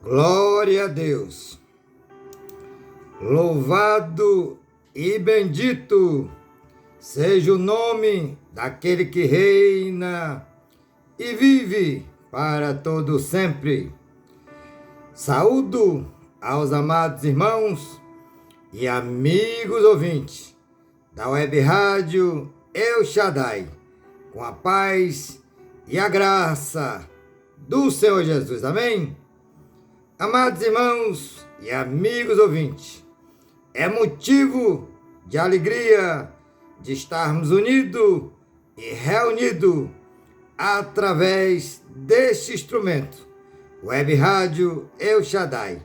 Glória a Deus. Louvado e bendito seja o nome daquele que reina e vive para todo sempre. Saúdo aos amados irmãos e amigos ouvintes da Web Rádio El Shaddai, com a paz e a graça do Senhor Jesus. Amém? Amados irmãos e amigos ouvintes, é motivo de alegria de estarmos unidos e reunidos através deste instrumento, Web Rádio El Shaddai,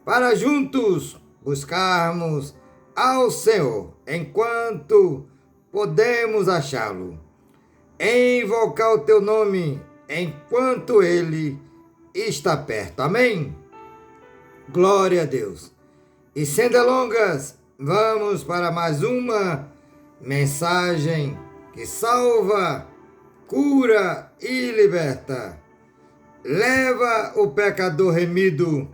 para juntos buscarmos ao Senhor enquanto podemos achá-lo, invocar o teu nome enquanto ele está perto. Amém? Glória a Deus. E sem delongas, vamos para mais uma mensagem que salva, cura e liberta. Leva o pecador remido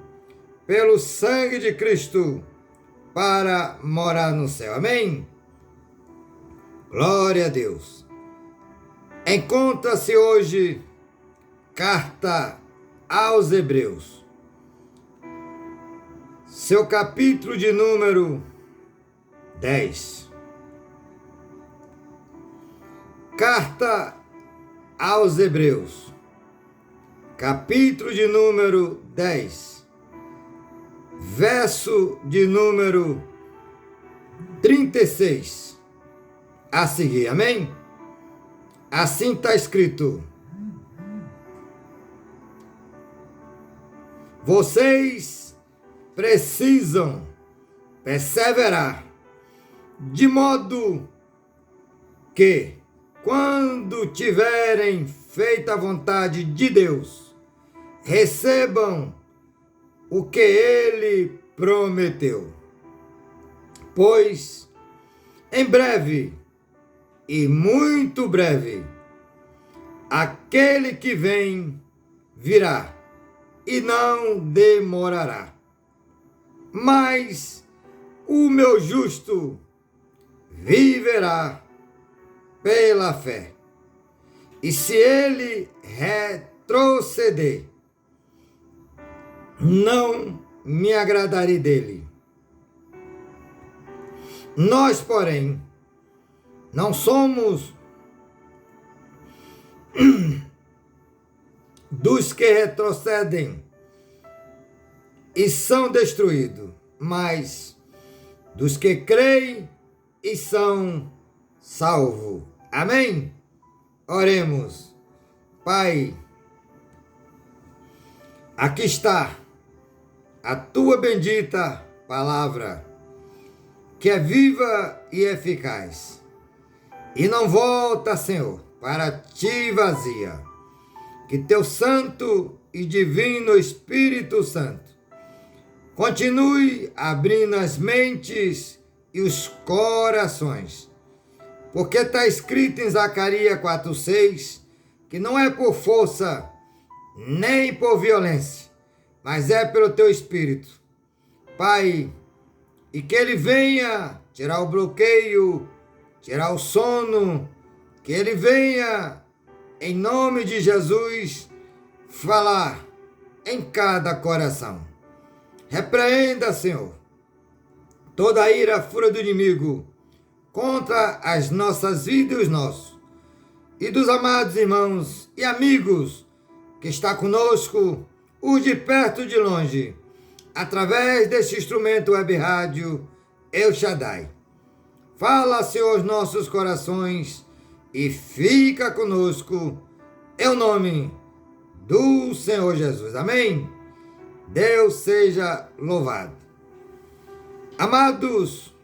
pelo sangue de Cristo para morar no céu. Amém? Glória a Deus. Encontra-se hoje Carta aos Hebreus, seu capítulo de número 10. Carta aos Hebreus, capítulo de número 10, verso de número 36. A seguir, amém? Assim está escrito: vocês precisam perseverar, de modo que, quando tiverem feito a vontade de Deus, recebam o que Ele prometeu. Pois, em breve, e muito breve, aquele que vem virá, e não demorará. Mas o meu justo viverá pela fé. E se ele retroceder, não me agradarei dele. Nós, porém, não somos dos que retrocedem e são destruídos, mas dos que creem e são salvos. Amém? Oremos. Pai, aqui está a tua bendita palavra, que é viva e eficaz, e não volta, Senhor, para ti vazia. Que teu santo e divino Espírito Santo continue abrindo as mentes e os corações, porque está escrito em Zacarias 4:6 que não é por força nem por violência, mas é pelo teu Espírito. Pai, e que ele venha tirar o bloqueio, tirar o sono, que ele venha, em nome de Jesus, falar em cada coração. Repreenda, Senhor, toda a ira, a fúria do inimigo contra as nossas vidas e os nossos, e dos amados irmãos e amigos que está conosco, os de perto e de longe, através deste instrumento Web Rádio El Shaddai. Fala, Senhor, aos nossos corações e fica conosco, em nome do Senhor Jesus. Amém? Deus seja louvado. Amados,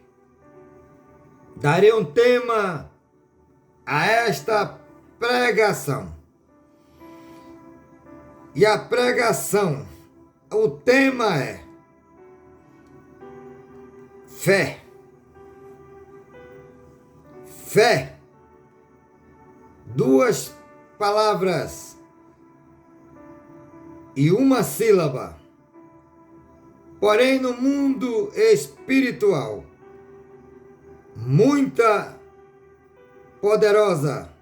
darei um tema a esta pregação. E a pregação, o tema é fé. Fé. Duas palavras e uma sílaba. Porém, no mundo espiritual, muita poderosa.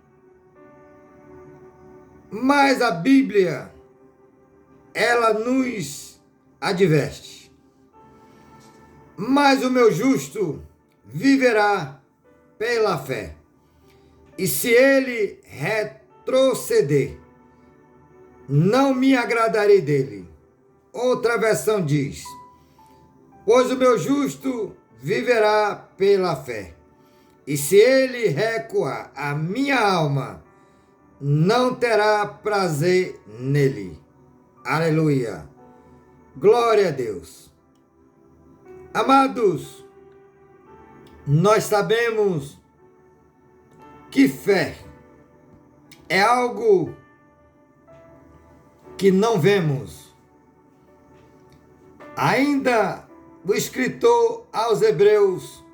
Mas a Bíblia, ela nos adverte. Mas o meu justo viverá pela fé. E se ele retroceder, não me agradarei dele. Outra versão diz: pois o meu justo viverá pela fé. E se ele recuar, a minha alma não terá prazer nele. Aleluia. Glória a Deus. Amados, nós sabemos que fé é algo que não vemos. Ainda o escritor aos Hebreus,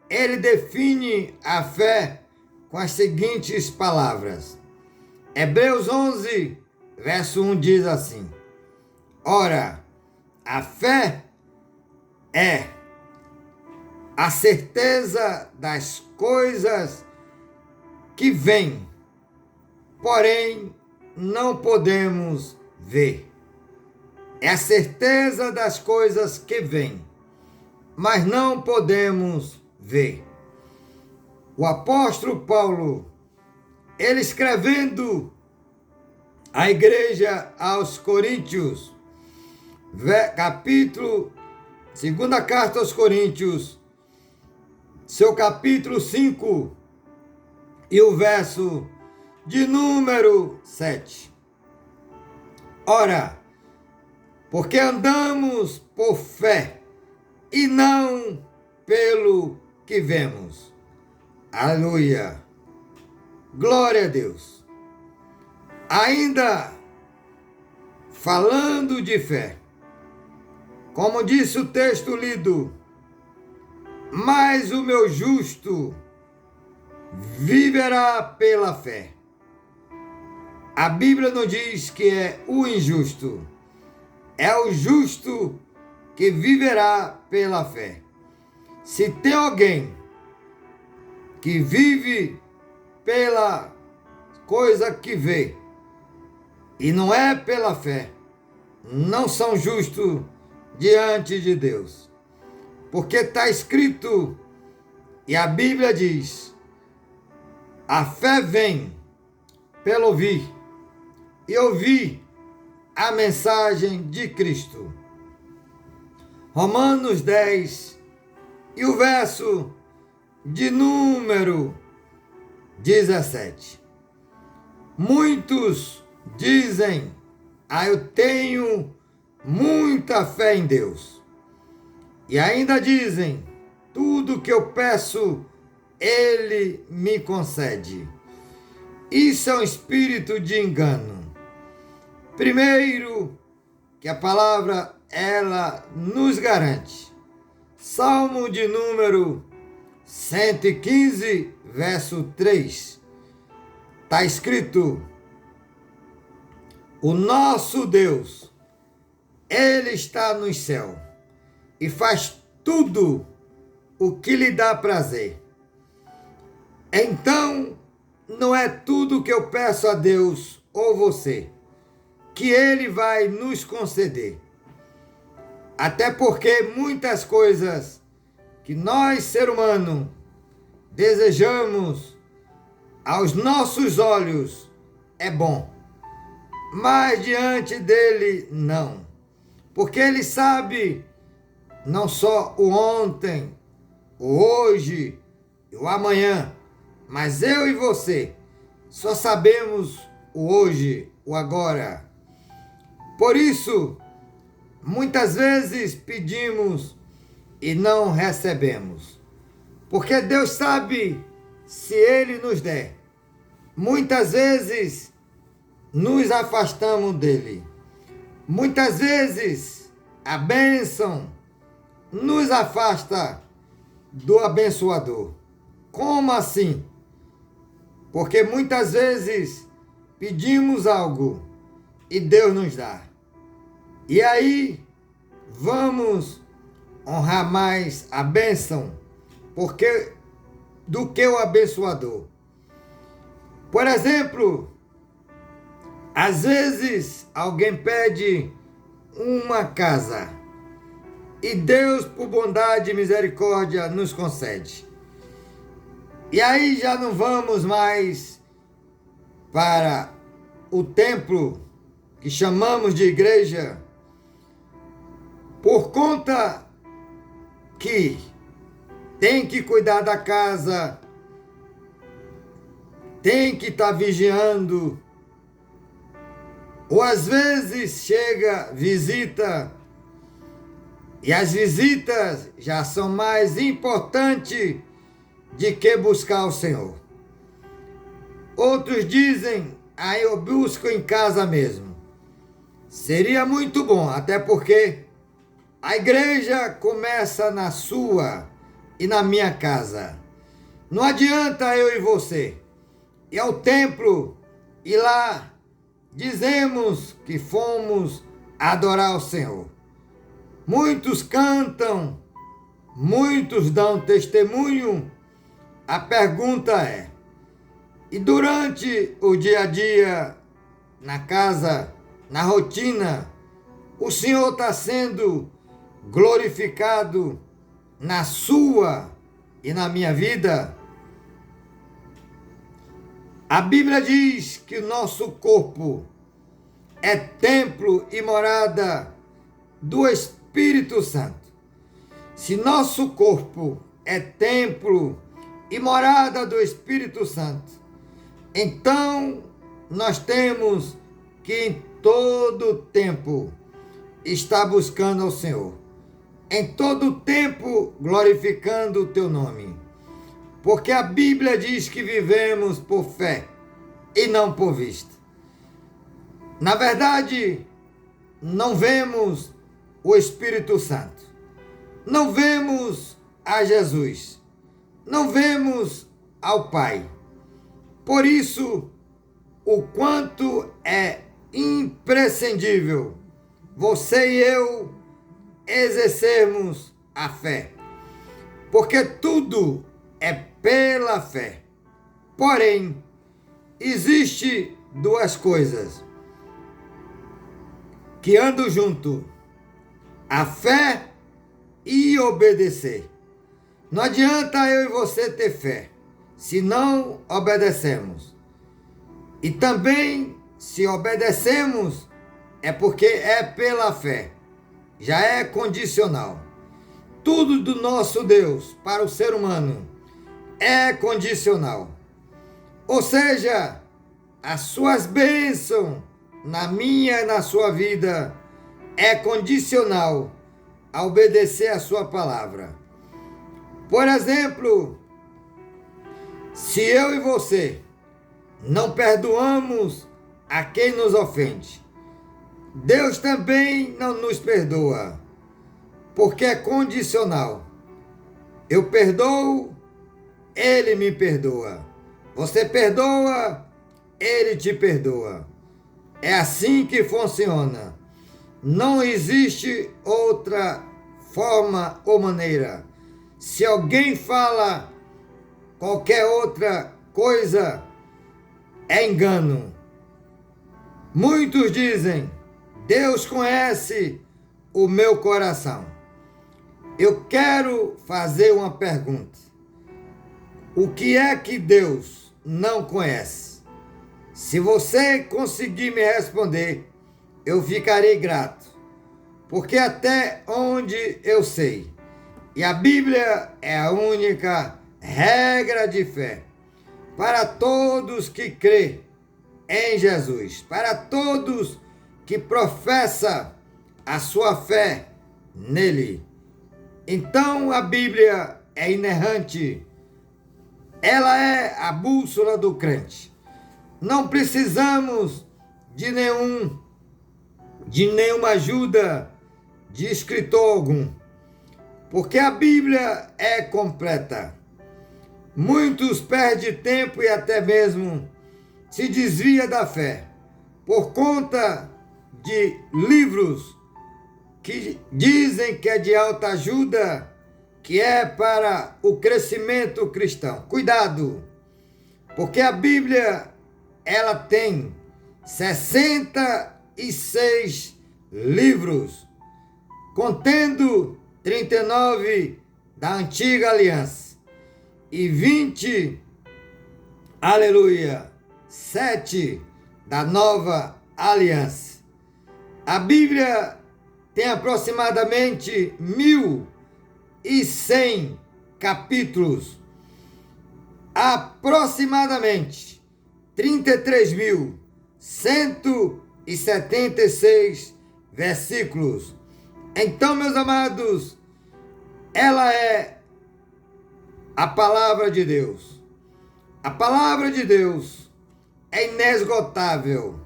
ele define a fé com as seguintes palavras. Hebreus 11, verso 1 diz assim: ora, a fé é a certeza das coisas que vêm, porém não podemos ver. É a certeza das coisas que vêm, mas não podemos ver. O apóstolo Paulo, ele escrevendo à igreja aos Coríntios, capítulo, segunda carta aos Coríntios, seu capítulo 5 e o verso de número 7. Ora, porque andamos por fé e não pelo que vemos. Aleluia. Glória a Deus. Ainda falando de fé, como disse o texto lido, mas o meu justo viverá pela fé. A Bíblia não diz que é o injusto, é o justo que viverá pela fé. Se tem alguém que vive pela coisa que vê e não é pela fé, não são justos diante de Deus. Porque está escrito, e a Bíblia diz, a fé vem pelo ouvir, e ouvir a mensagem de Cristo. Romanos 10, e o verso de número 17. Muitos dizem, eu tenho muita fé em Deus. E ainda dizem, tudo que eu peço, Ele me concede. Isso é um espírito de engano. Primeiro, que a palavra, ela nos garante. Salmo de número 115, verso 3. Está escrito, o nosso Deus, Ele está no céu e faz tudo o que lhe dá prazer. Então, não é tudo que eu peço a Deus ou você que Ele vai nos conceder. Até porque muitas coisas que nós, ser humano, desejamos aos nossos olhos é bom, mas diante dele não. Porque ele sabe não só o ontem, o hoje e o amanhã, mas eu e você só sabemos o hoje, o agora. Por isso, muitas vezes pedimos e não recebemos. Porque Deus sabe se Ele nos der. Muitas vezes nos afastamos dele. Muitas vezes a bênção nos afasta do abençoador. Como assim? Porque muitas vezes pedimos algo e Deus nos dá. E aí vamos honrar mais a bênção do que o abençoador. Por exemplo, às vezes alguém pede uma casa e Deus, por bondade e misericórdia, nos concede. E aí já não vamos mais para o templo que chamamos de igreja, por conta que tem que cuidar da casa, tem que estar vigiando, ou às vezes chega visita, e as visitas já são mais importantes de que buscar o Senhor. Outros dizem, aí eu busco em casa mesmo. Seria muito bom, até porque a igreja começa na sua e na minha casa. Não adianta eu e você ir ao templo e lá dizemos que fomos adorar o Senhor. Muitos cantam, muitos dão testemunho. A pergunta é, e durante o dia a dia, na casa, na rotina, o Senhor está sendo glorificado na sua e na minha vida? A Bíblia diz que o nosso corpo é templo e morada do Espírito Santo. Se nosso corpo é templo e morada do Espírito Santo, então nós temos que em todo tempo estar buscando ao Senhor. Em todo tempo glorificando o teu nome. Porque a Bíblia diz que vivemos por fé e não por vista. Na verdade, não vemos o Espírito Santo. Não vemos a Jesus. Não vemos ao Pai. Por isso, o quanto é imprescindível você e eu exercermos a fé. Porque tudo é pela fé. Porém, existe duas coisas que andam junto: a fé e obedecer. Não adianta eu e você ter fé se não obedecemos. E também, se obedecemos, é porque é pela fé. Já é condicional. Tudo do nosso Deus para o ser humano é condicional. Ou seja, as suas bênçãos na minha e na sua vida é condicional a obedecer a sua palavra. Por exemplo, se eu e você não perdoamos a quem nos ofende, Deus também não nos perdoa, porque é condicional. Eu perdoo, Ele me perdoa. Você perdoa, Ele te perdoa. É assim que funciona. Não existe outra forma ou maneira. Se alguém fala qualquer outra coisa, é engano. Muitos dizem, Deus conhece o meu coração. Eu quero fazer uma pergunta. O que é que Deus não conhece? Se você conseguir me responder, eu ficarei grato. Porque até onde eu sei, e a Bíblia é a única regra de fé para todos que crê em Jesus, para todos que professa a sua fé nele. Então a Bíblia é inerrante, ela é a bússola do crente. Não precisamos de nenhuma ajuda de escritor algum, porque a Bíblia é completa. Muitos perdem tempo e até mesmo se desvia da fé por conta de livros que dizem que é de alta ajuda, que é para o crescimento cristão. Cuidado, porque a Bíblia, ela tem 66 livros, contendo 39 da antiga aliança e 20, aleluia, 7 da nova aliança. A Bíblia tem aproximadamente 1.100 capítulos, aproximadamente 33.176 versículos. Então, meus amados, ela é a palavra de Deus. A palavra de Deus é inesgotável.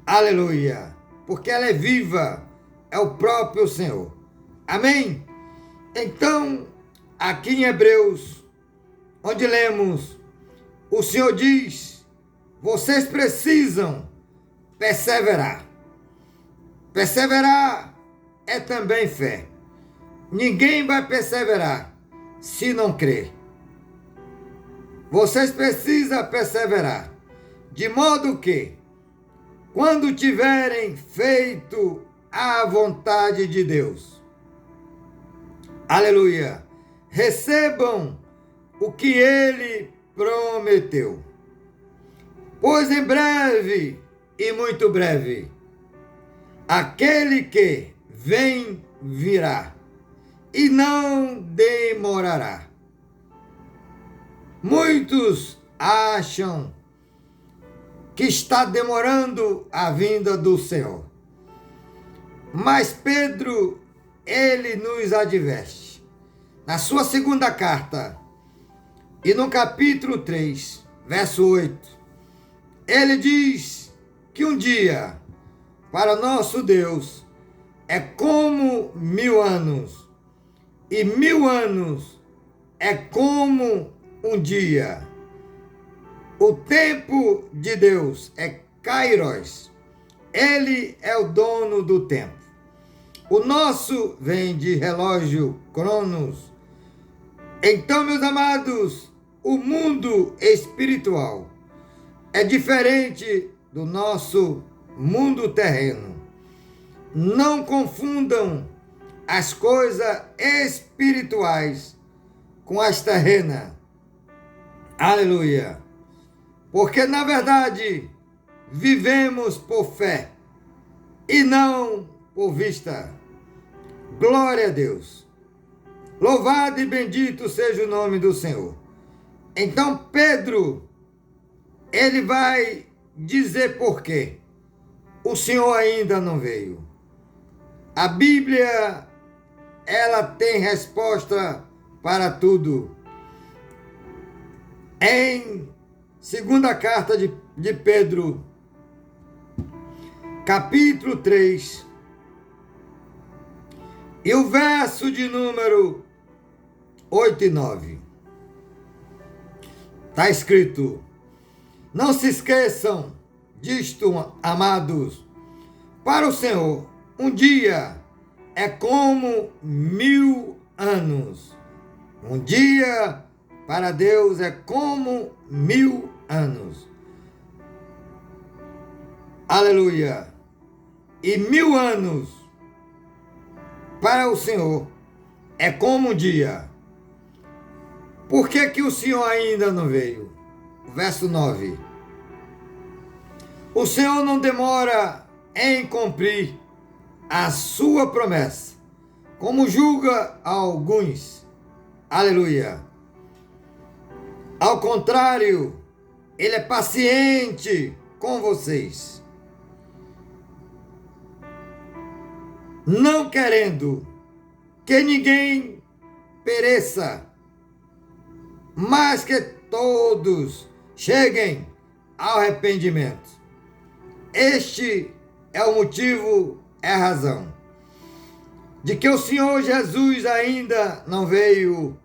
Aleluia. Porque ela é viva, é o próprio Senhor. Amém? Então, aqui em Hebreus, onde lemos, o Senhor diz: vocês precisam perseverar. Perseverar é também fé. Ninguém vai perseverar se não crer. Vocês precisam perseverar, de modo que, quando tiverem feito a vontade de Deus, aleluia, recebam o que Ele prometeu. Pois em breve, e muito breve, aquele que vem virá, e não demorará. Muitos acham que está demorando a vinda do Senhor. Mas Pedro, ele nos adverte. Na sua segunda carta, e no capítulo 3, verso 8, ele diz que um dia, para nosso Deus, é como 1000 anos, e 1000 anos é como um dia. O tempo de Deus é Kairos. Ele é o dono do tempo. O nosso vem de relógio Cronos. Então, meus amados, o mundo espiritual é diferente do nosso mundo terreno. Não confundam as coisas espirituais com as terrenas. Aleluia. Porque, na verdade, vivemos por fé e não por vista. Glória a Deus. Louvado e bendito seja o nome do Senhor. Então, Pedro, ele vai dizer por quê o Senhor ainda não veio. A Bíblia, ela tem resposta para tudo. Em segunda carta de Pedro, capítulo 3, e o verso de número 8 e 9, está escrito: não se esqueçam disto, amados, para o Senhor, um dia é como 1000 anos. Um dia para Deus é como 1000 anos. Aleluia. E 1000 anos para o Senhor é como um dia. Por que que o Senhor ainda não veio? Verso 9. O Senhor não demora em cumprir a sua promessa, como julga alguns. Aleluia. Ao contrário, Ele é paciente com vocês, não querendo que ninguém pereça, mas que todos cheguem ao arrependimento. Este é o motivo, é a razão de que o Senhor Jesus ainda não veio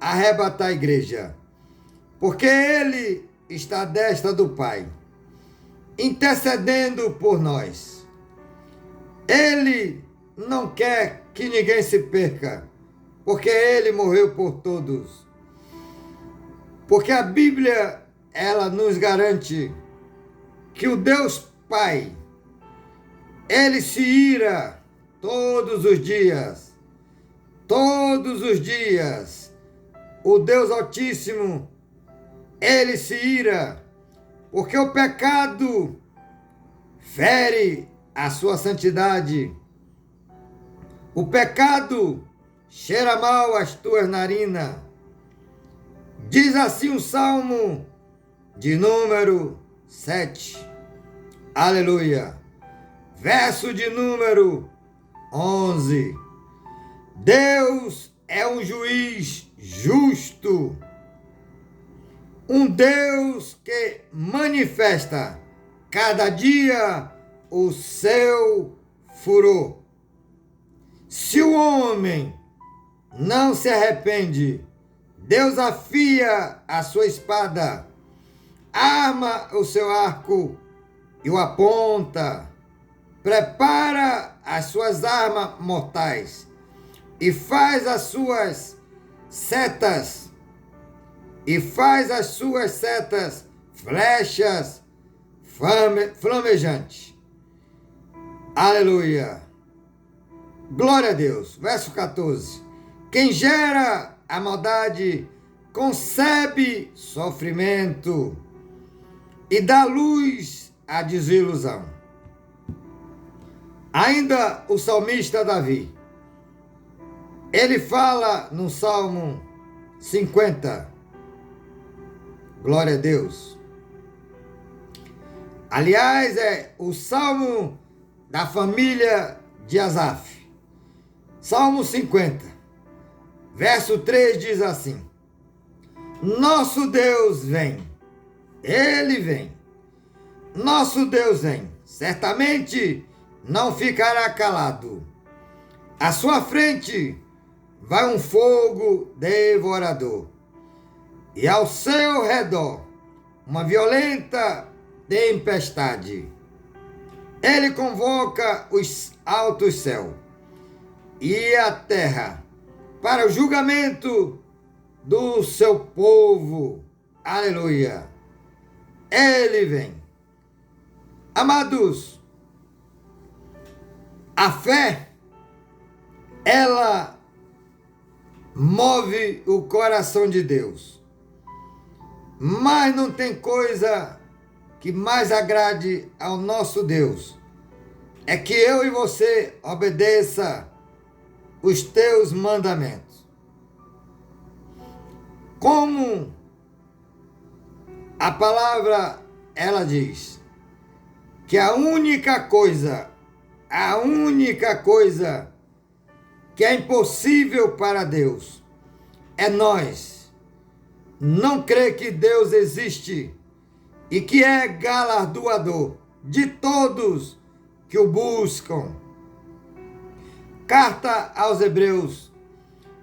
arrebatar a igreja, porque Ele está à destra do Pai, intercedendo por nós. Ele não quer que ninguém se perca, porque Ele morreu por todos. Porque a Bíblia, ela nos garante que o Deus Pai, Ele se ira todos os dias. Todos os dias. O Deus Altíssimo, Ele se ira, porque o pecado fere a sua santidade. O pecado cheira mal as tuas narinas. Diz assim o Salmo de número 7. Aleluia. Verso de número 11. Deus é um juiz justo. Um Deus que manifesta cada dia o seu furor. Se o homem não se arrepende, Deus afia a sua espada, arma o seu arco e o aponta, prepara as suas armas mortais e faz as suas setas, flechas flamejantes. Aleluia. Glória a Deus. Verso 14. Quem gera a maldade concebe sofrimento e dá luz à desilusão. Ainda o salmista Davi, ele fala no Salmo 50. Glória a Deus. Aliás, é o Salmo da família de Asaf. Salmo 50, verso 3 diz assim: Nosso Deus vem, Ele vem. Nosso Deus vem, certamente não ficará calado. À sua frente vai um fogo devorador, e ao seu redor uma violenta tempestade. Ele convoca os altos céus e a terra para o julgamento do seu povo. Aleluia. Ele vem. Amados, a fé, ela move o coração de Deus. Mas não tem coisa que mais agrade ao nosso Deus. É que eu e você obedeça os teus mandamentos. Como a palavra, ela diz que a única coisa que é impossível para Deus é nós não crer que Deus existe e que é galardoador de todos que o buscam. Carta aos Hebreus,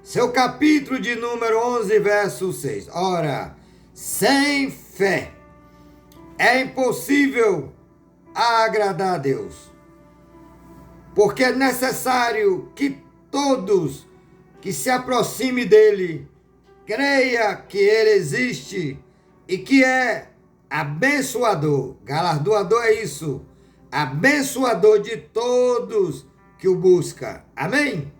seu capítulo de número 11, verso 6. Ora, sem fé é impossível agradar a Deus, porque é necessário que todos que se aproximem dele creia que ele existe e que é abençoador. Galardoador é isso, abençoador de todos que o busca. Amém?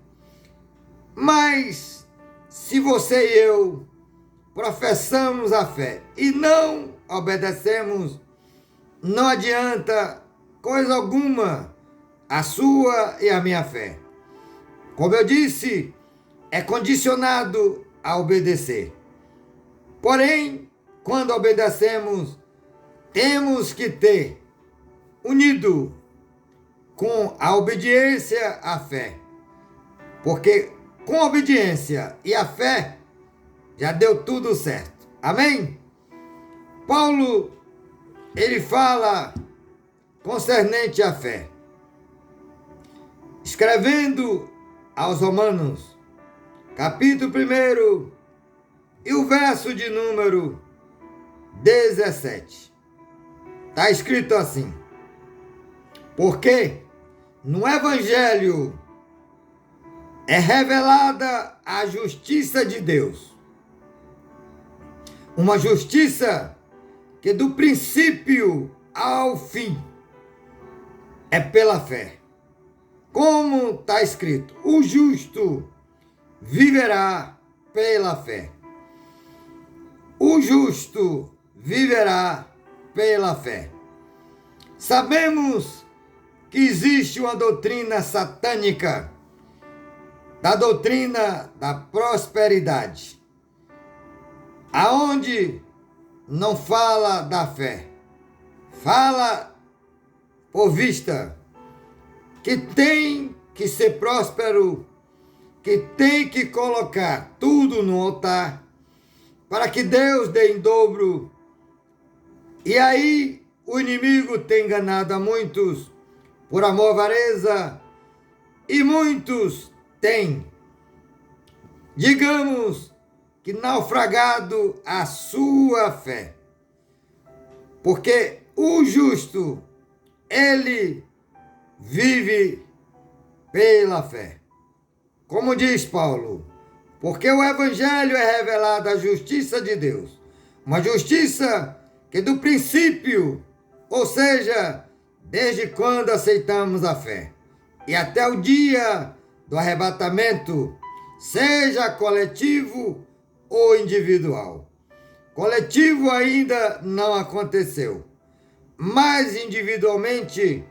Mas se você e eu professamos a fé e não obedecemos, não adianta coisa alguma a sua e a minha fé. Como eu disse, é condicionado a obedecer. Porém, quando obedecemos, temos que ter unido com a obediência a fé. Porque com a obediência e a fé, já deu tudo certo. Amém? Paulo, ele fala concernente à fé. Escrevendo aos Romanos, capítulo 1, e o verso de número 17. Está escrito assim: porque no Evangelho é revelada a justiça de Deus. Uma justiça que do princípio ao fim é pela fé. Como está escrito, o justo viverá pela fé. O justo viverá pela fé. Sabemos que existe uma doutrina satânica, da doutrina da prosperidade, aonde não fala da fé, fala por vista que tem que ser próspero, que tem que colocar tudo no altar, para que Deus dê em dobro. E aí o inimigo tem enganado a muitos por amor à avareza, e muitos têm, digamos, que naufragado a sua fé. Porque o justo, ele vive pela fé. Como diz Paulo, porque o evangelho é revelado a justiça de Deus. Uma justiça que do princípio, ou seja, desde quando aceitamos a fé, e até o dia do arrebatamento, seja coletivo ou individual. Coletivo ainda não aconteceu, mas individualmente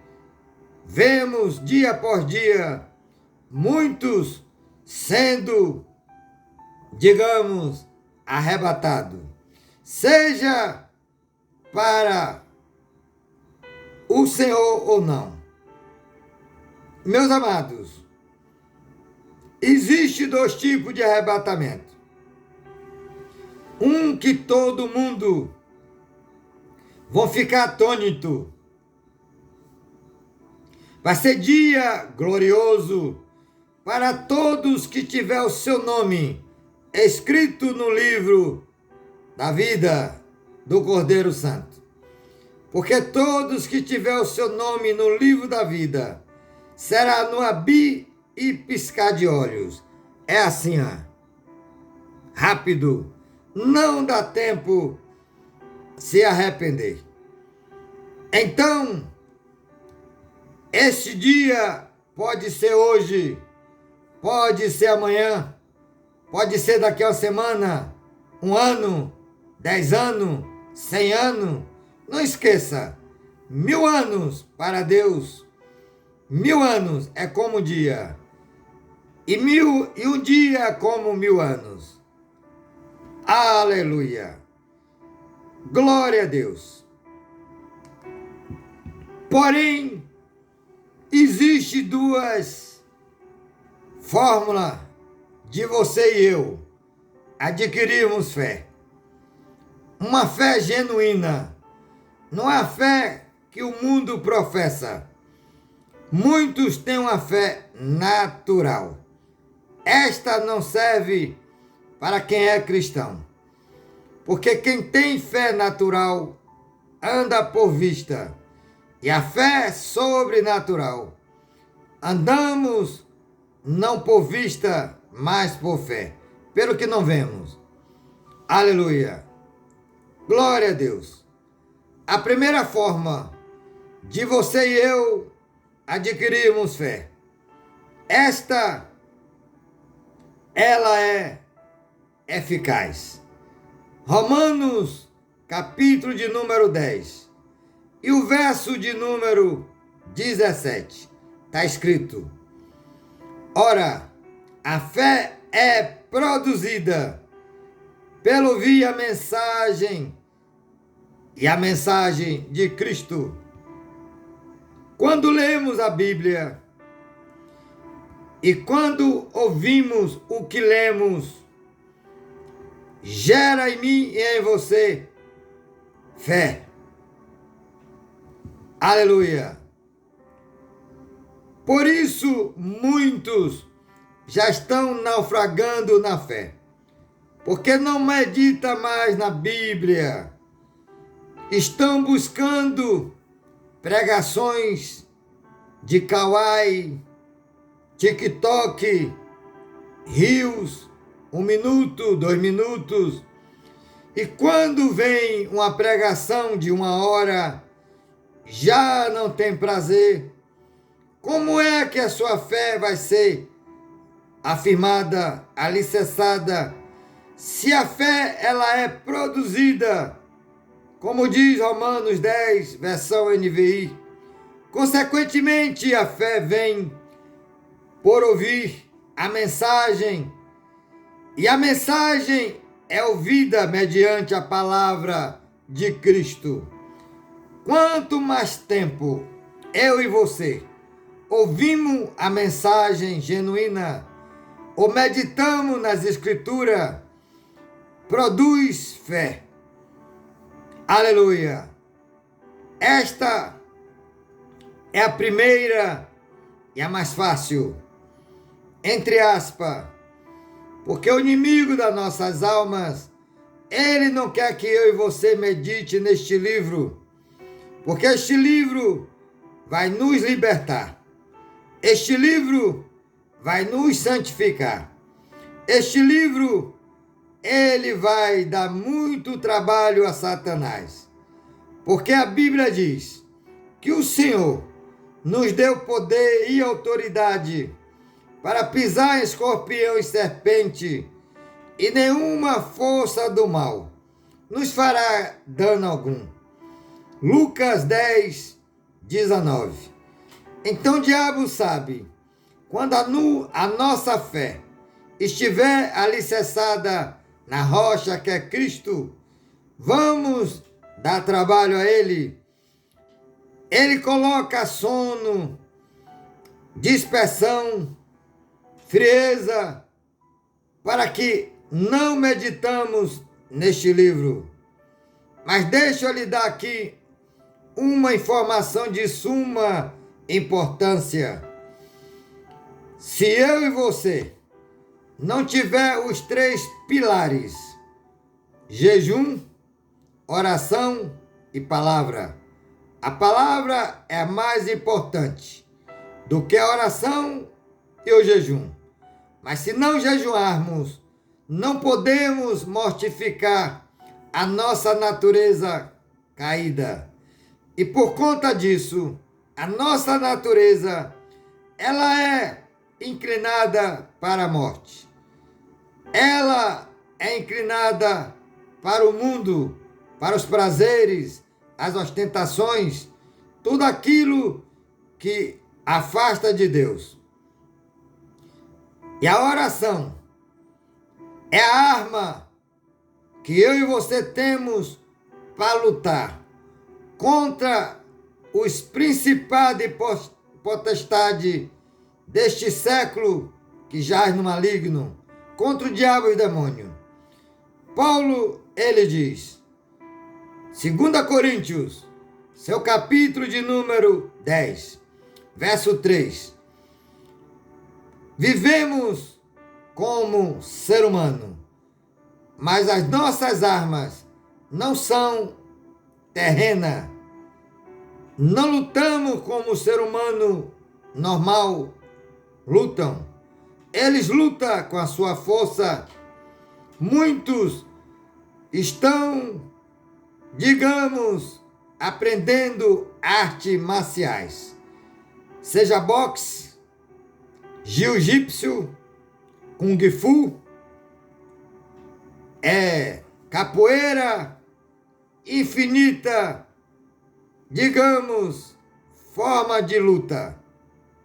vemos dia por dia muitos sendo, digamos, arrebatados, seja para o Senhor ou não. Meus amados, existe dois tipos de arrebatamento. Um que todo mundo vão ficar atônito. Vai ser dia glorioso para todos que tiver o seu nome escrito no livro da vida do Cordeiro Santo. Porque todos que tiver o seu nome no livro da vida será no abrir e piscar de olhos. É assim, rápido, não dá tempo se arrepender. Então, este dia pode ser hoje, pode ser amanhã, pode ser daqui a uma semana, 1 ano, 10 anos, 100 anos. Não esqueça, 1000 anos para Deus, 1000 anos é como um dia, e um dia como 1000 anos. Aleluia! Glória a Deus! Porém, existe duas fórmulas de você e eu adquirirmos fé. Uma fé genuína, não é a fé que o mundo professa. Muitos têm uma fé natural. Esta não serve para quem é cristão. Porque quem tem fé natural anda por vista. E a fé é sobrenatural. Andamos não por vista, mas por fé. Pelo que não vemos. Aleluia. Glória a Deus. A primeira forma de você e eu adquirirmos fé. Ela é eficaz. Romanos, capítulo de número 10. E o verso de número 17. Está escrito: ora, a fé é produzida pelo ouvir a mensagem e a mensagem de Cristo. Quando lemos a Bíblia e quando ouvimos o que lemos, gera em mim e em você fé. Aleluia! Por isso, muitos já estão naufragando na fé, porque não medita mais na Bíblia. Estão buscando pregações de Kawaii, TikTok, rios, 1 minuto, 2 minutos. E quando vem uma pregação de 1 hora, já não tem prazer. Como é que a sua fé vai ser afirmada, alicerçada, se a fé ela é produzida, como diz Romanos 10, versão NVI? Consequentemente, a fé vem por ouvir a mensagem, e a mensagem é ouvida mediante a palavra de Cristo. Quanto mais tempo eu e você ouvimos a mensagem genuína ou meditamos nas Escrituras, produz fé. Aleluia! Esta é a primeira e a mais fácil, entre aspas, porque o inimigo das nossas almas, ele não quer que eu e você medite neste livro, porque este livro vai nos libertar. Este livro vai nos santificar. Este livro, ele vai dar muito trabalho a Satanás. Porque a Bíblia diz que o Senhor nos deu poder e autoridade para pisar em escorpião e serpente, e nenhuma força do mal nos fará dano algum. Lucas 10, 19. Então o diabo sabe, quando a nossa fé estiver alicerçada na rocha que é Cristo, vamos dar trabalho a ele. Ele coloca sono, dispersão, frieza, para que não meditamos neste livro. Mas deixa eu lhe dar aqui uma informação de suma importância. Se eu e você não tiver os 3 pilares, jejum, oração e palavra, a palavra é mais importante do que a oração e o jejum. Mas se não jejuarmos, não podemos mortificar a nossa natureza caída. E por conta disso, a nossa natureza, ela é inclinada para a morte. Ela é inclinada para o mundo, para os prazeres, as ostentações, tudo aquilo que afasta de Deus. E a oração é a arma que eu e você temos para lutar contra os principados e potestades deste século que jaz no maligno, contra o diabo e o demônio. Paulo, ele diz, 2 Coríntios, seu capítulo de número 10, verso 3. Vivemos como ser humano, mas as nossas armas não são terrenas. Não lutamos como o ser humano normal lutam. Eles lutam com a sua força. Muitos estão, digamos, aprendendo artes marciais, seja boxe, jiu-jitsu, kung fu, capoeira, infinita, digamos, forma de luta.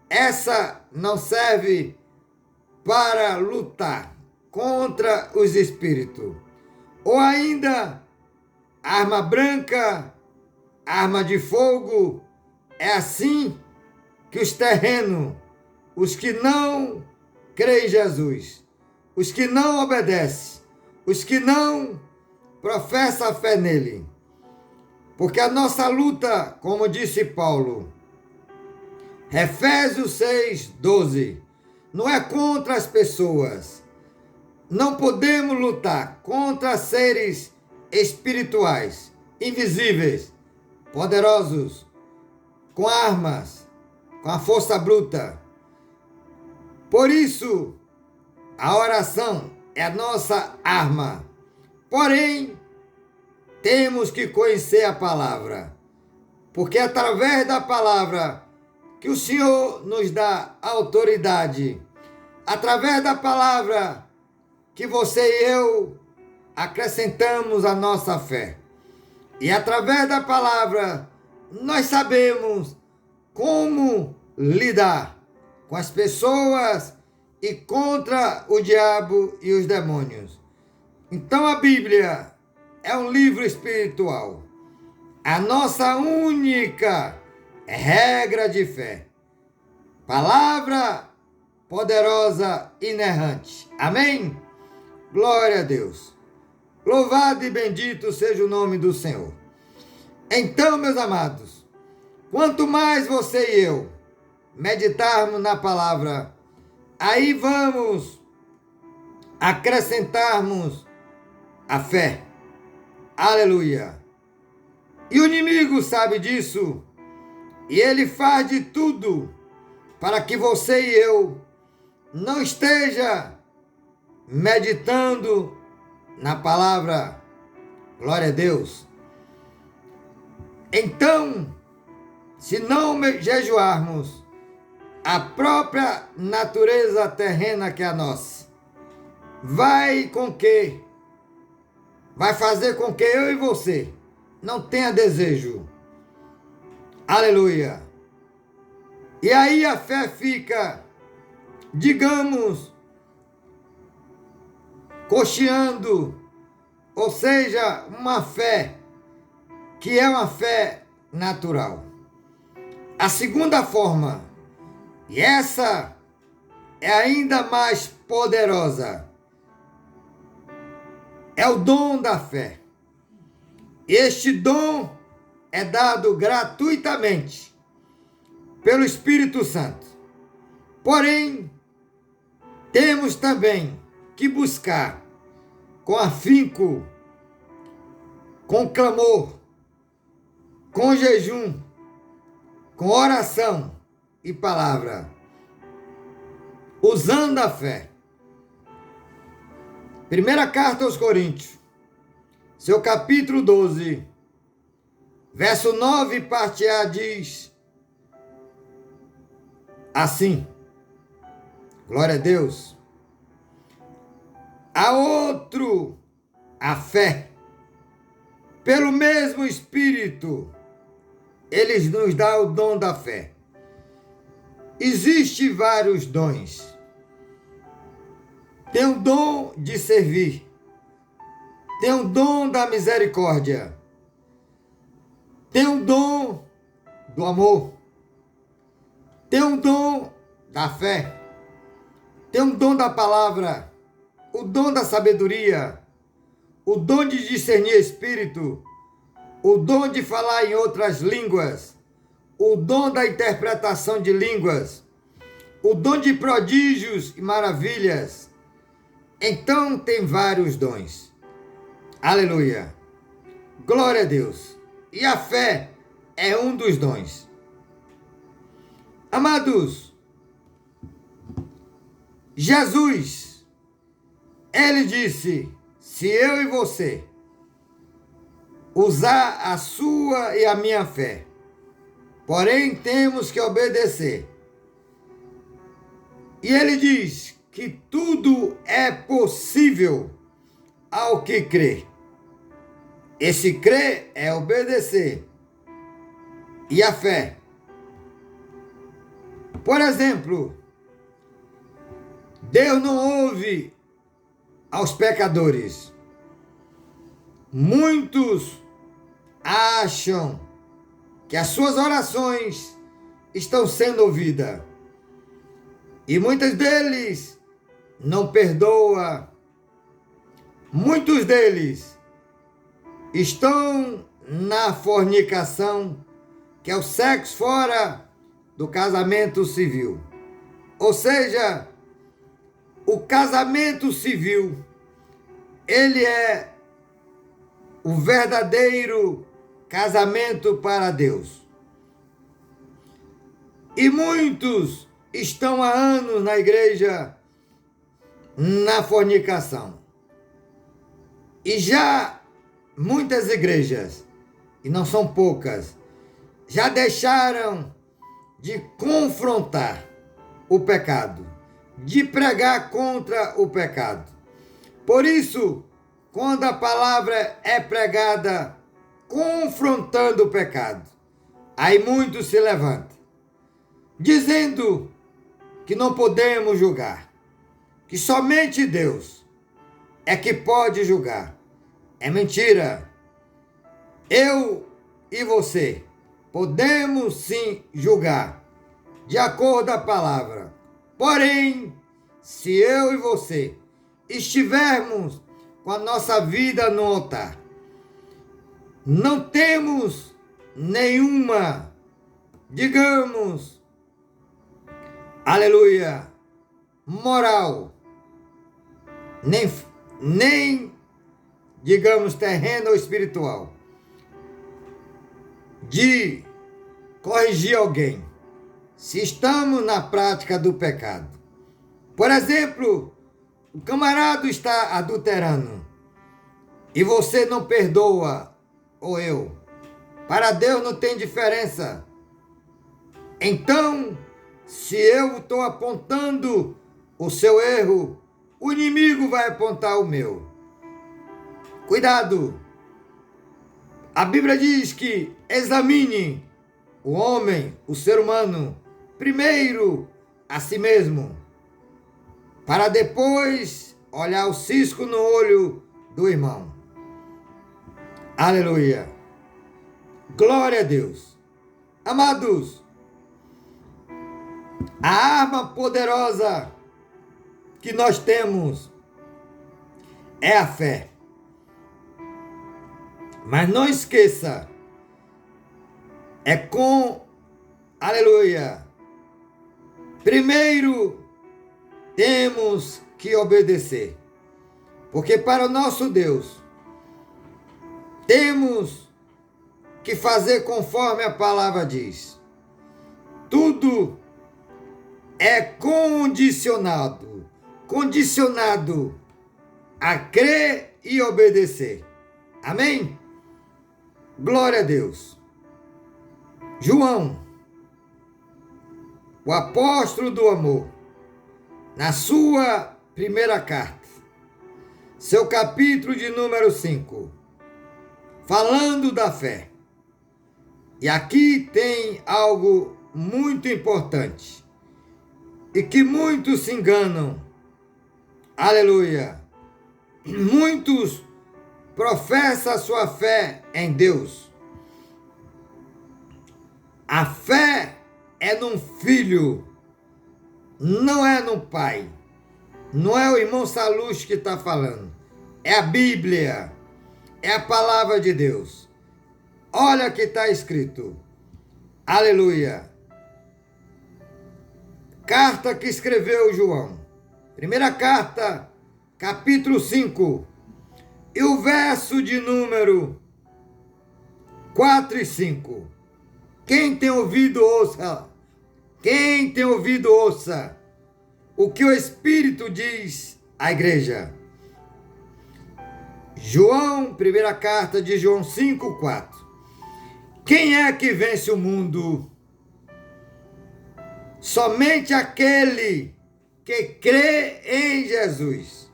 Essa não serve para lutar contra os espíritos. Ou ainda, arma branca, arma de fogo. É assim que os terrenos, os que não creem em Jesus, os que não obedecem, os que não professam a fé nele. Porque a nossa luta, como disse Paulo, Efésios 6, 12, não é contra as pessoas. Não podemos lutar contra seres espirituais, invisíveis, poderosos, com armas, com a força bruta. Por isso, A oração é a nossa arma. Porém, temos que conhecer a palavra, porque é através da palavra que o Senhor nos dá autoridade, através da palavra que você e eu acrescentamos a nossa fé. E através da palavra nós sabemos como lidar com as pessoas e contra o diabo e os demônios. Então a Bíblia é um livro espiritual, a nossa única regra de fé. Palavra poderosa, inerrante. Amém? Glória a Deus. Louvado e bendito seja o nome do Senhor. Então, meus amados, quanto mais você e eu meditarmos na palavra, aí vamos acrescentarmos a fé. Aleluia. E o inimigo sabe disso, e ele faz de tudo para que você e eu não esteja meditando na palavra. Glória a Deus. Então, se não jejuarmos, a própria natureza terrena que é a nossa vai fazer com que eu e você não tenha desejo. Aleluia. E aí a fé fica, digamos, cocheando, ou seja, uma fé que é uma fé natural. A segunda forma, e essa é ainda mais poderosa, é o dom da fé. Este dom é dado gratuitamente pelo Espírito Santo. Porém, temos também que buscar com afinco, com clamor, com jejum, com oração e palavra, usando a fé. Primeira carta aos Coríntios, seu capítulo 12, verso 9, parte A, diz assim: glória a Deus. A outro a fé, pelo mesmo Espírito, ele nos dá o dom da fé. Existem vários dons. Tem o dom de servir, tem o dom da misericórdia, tem o dom do amor, tem o dom da fé, tem o dom da palavra, o dom da sabedoria, o dom de discernir espírito, o dom de falar em outras línguas, o dom da interpretação de línguas, o dom de prodígios e maravilhas. Então tem vários dons. Aleluia. Glória a Deus. E a fé é um dos dons. Amados, Jesus, ele disse: se eu e você usar a sua e a minha fé, porém temos que obedecer. E ele diz que tudo é possível ao que crê. Esse crer é obedecer. E a fé. Por exemplo, Deus não ouve aos pecadores. Muitos acham que as suas orações estão sendo ouvidas. E muitos deles não perdoam. Muitos deles estão na fornicação, que é o sexo fora do casamento civil. Ou seja, o casamento civil, ele é o verdadeiro casamento para Deus. E muitos estão há anos na igreja, na fornicação. E já muitas igrejas, e não são poucas, já deixaram de confrontar o pecado, de pregar contra o pecado. Por isso, quando a palavra é pregada confrontando o pecado, aí muitos se levantam, dizendo que não podemos julgar, que somente Deus é que pode julgar. É mentira. Eu e você podemos sim julgar, de acordo com a palavra. Porém, se eu e você estivermos com a nossa vida no altar, não temos nenhuma, digamos, aleluia, moral, nem digamos, terreno ou espiritual, de corrigir alguém, se estamos na prática do pecado. Por exemplo, o camarada está adulterando e você não perdoa, ou eu. Para Deus não tem diferença. Então, se eu estou apontando o seu erro, o inimigo vai apontar o meu. Cuidado! A Bíblia diz que examine o homem, o ser humano, primeiro a si mesmo, para depois olhar o cisco no olho do irmão. Aleluia! Glória a Deus! Amados, a arma poderosa que nós temos é a fé. Mas não esqueça, é com, aleluia, primeiro temos que obedecer, porque para o nosso Deus temos que fazer conforme a palavra diz. Tudo é condicionado a crer e obedecer. Amém? Glória a Deus. João, o apóstolo do amor, na sua primeira carta, seu capítulo de número 5, falando da fé. E aqui tem algo muito importante e que muitos se enganam. Aleluia. Muitos professam a sua fé em Deus. A fé é num filho, não é num pai. Não é o irmão Salus que está falando. É a Bíblia. É a palavra de Deus. Olha o que está escrito. Aleluia. Carta que escreveu João. Primeira carta, capítulo 5. E o verso de número 4 e 5. Quem tem ouvido, ouça. Quem tem ouvido, ouça o que o Espírito diz à igreja. João, primeira carta de João 5, 4. Quem é que vence o mundo? Somente aquele que crê em Jesus.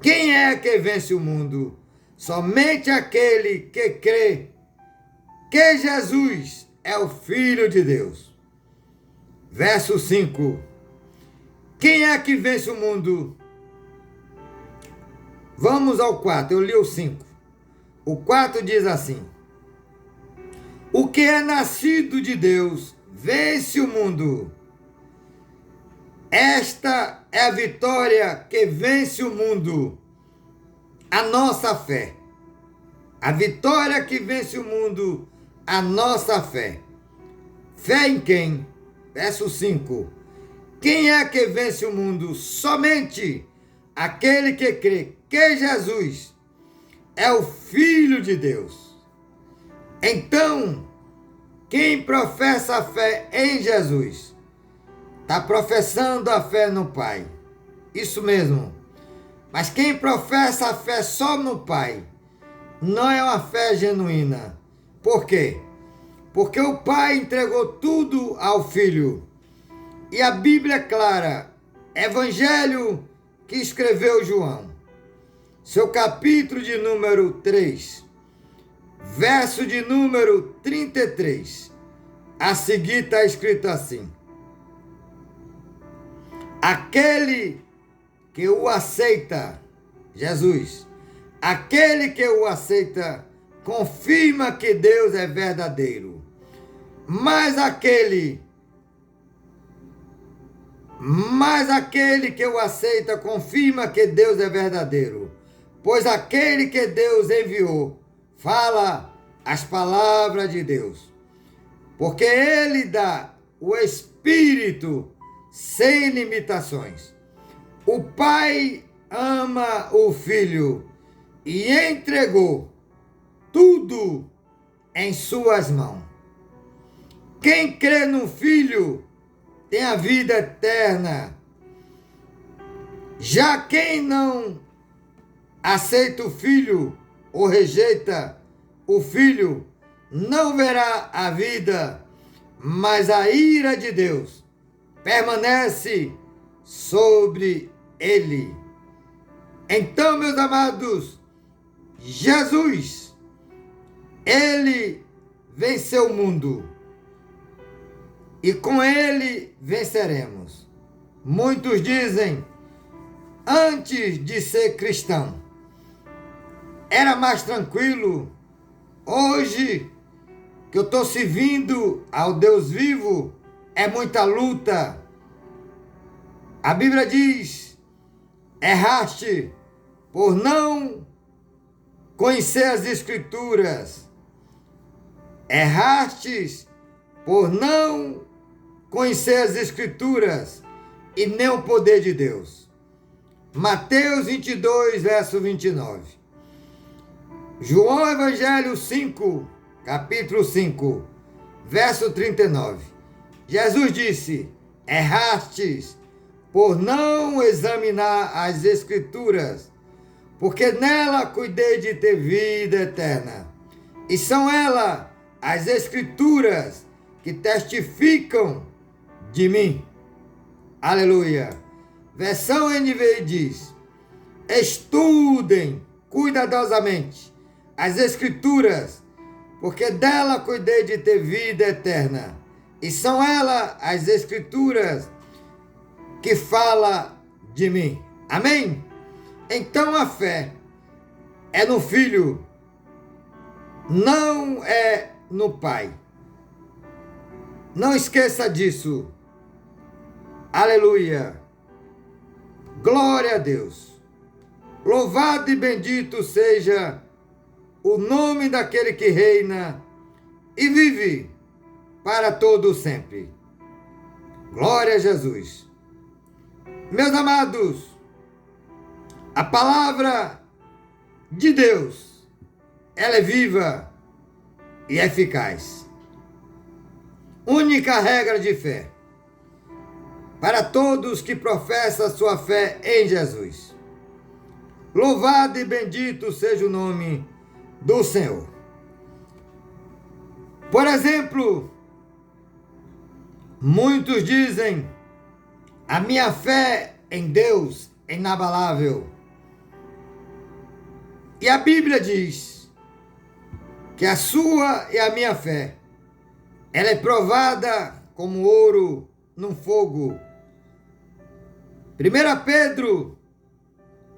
Quem é que vence o mundo? Somente aquele que crê que Jesus é o Filho de Deus. Verso 5. Quem é que vence o mundo? Vamos ao 4, eu li o 5. O 4 diz assim: o que é nascido de Deus vence o mundo. Esta é a vitória que vence o mundo, a nossa fé. A vitória que vence o mundo, a nossa fé. Fé em quem? Verso 5. Quem é que vence o mundo? Somente aquele que crê que Jesus é o Filho de Deus. Então, quem professa a fé em Jesus, está professando a fé no Pai Isso mesmo. Mas quem professa a fé só no Pai, não é uma fé genuína. Por quê? Porque o Pai entregou tudo ao Filho. E a Bíblia é clara, Evangelho que escreveu João, seu capítulo de número 3, verso de número 33. A seguir está escrito assim: aquele que o aceita, Jesus, aquele que o aceita, confirma que Deus é verdadeiro. Mas aquele que o aceita, confirma que Deus é verdadeiro. Pois aquele que Deus enviou, fala as palavras de Deus. Porque ele dá o Espírito sem limitações. O Pai ama o Filho e entregou tudo em suas mãos. Quem crê no Filho tem a vida eterna. Já quem não aceita o Filho ou rejeita o Filho, não verá a vida, mas a ira de Deus permanece sobre ele. Então, meus amados, Jesus, ele venceu o mundo e com ele venceremos. Muitos dizem, antes de ser cristão, era mais tranquilo. Hoje, que eu estou servindo ao Deus vivo, é muita luta. A Bíblia diz, erraste por não conhecer as Escrituras. Errastes por não conhecer as Escrituras e nem o poder de Deus. Mateus 22, verso 29. João Evangelho 5, capítulo 5, verso 39. Jesus disse, errastes por não examinar as Escrituras, porque nela cuidei de ter vida eterna. E são elas, as Escrituras, que testificam de mim. Aleluia. Versão NVI diz, estudem cuidadosamente as Escrituras, porque dela cuidei de ter vida eterna. E são elas, as Escrituras, que falam de mim. Amém? Então a fé é no Filho, não é no Pai. Não esqueça disso. Aleluia. Glória a Deus. Louvado e bendito seja o nome daquele que reina e vive para todo sempre. Glória a Jesus. Meus amados, a palavra de Deus, ela é viva e eficaz. Única regra de fé para todos que professam sua fé em Jesus. Louvado e bendito seja o nome do Senhor. Por exemplo, muitos dizem, a minha fé em Deus é inabalável. E a Bíblia diz que a sua e a minha fé, ela é provada como ouro num fogo. 1 Pedro,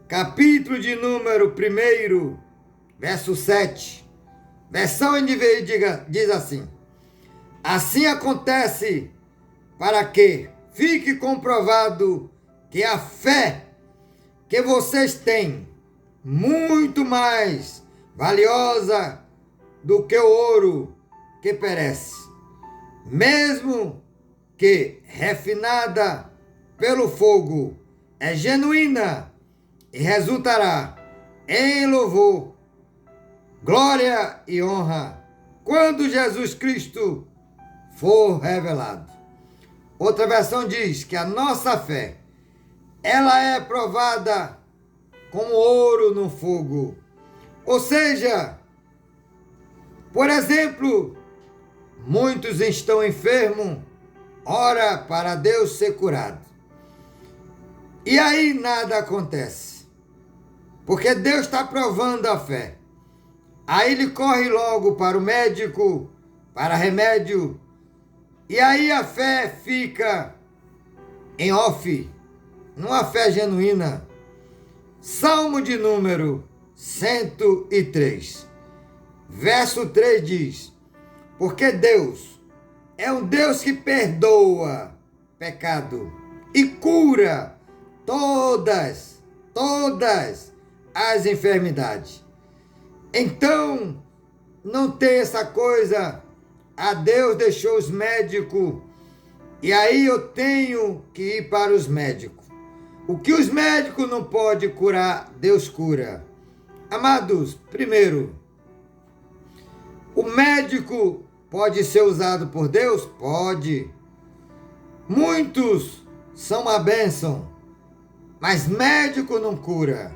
capítulo de número 1, verso 7, versão NVI diz assim, assim acontece para que fique comprovado que a fé que vocês têm, muito mais valiosa do que o ouro que perece, mesmo que refinada pelo fogo, é genuína e resultará em louvor, glória e honra quando Jesus Cristo for revelado. Outra versão diz que a nossa fé ela é provada como ouro no fogo. Ou seja, por exemplo, muitos estão enfermos, ora para Deus ser curado. E aí nada acontece, porque Deus está provando a fé. Aí ele corre logo para o médico, para remédio, e aí a fé fica em off, numa fé genuína. Salmo de número 103, verso 3 diz: porque Deus é um Deus que perdoa pecado e cura todas as enfermidades. Então, não tem essa coisa, a Deus deixou os médicos, e aí eu tenho que ir para os médicos. O que os médicos não podem curar, Deus cura. Amados, primeiro, o médico pode ser usado por Deus? Pode. Muitos são uma bênção, mas médico não cura.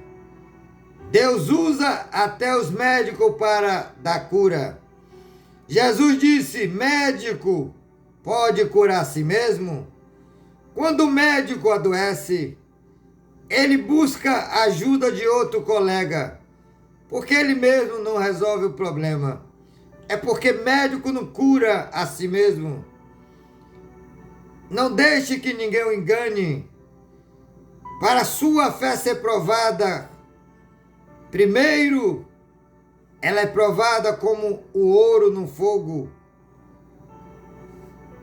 Deus usa até os médicos para dar cura. Jesus disse: médico pode curar a si mesmo? Quando o médico adoece, ele busca a ajuda de outro colega, porque ele mesmo não resolve o problema. É porque médico não cura a si mesmo. Não deixe que ninguém o engane. Para a sua fé ser provada, primeiro, ela é provada como o ouro no fogo.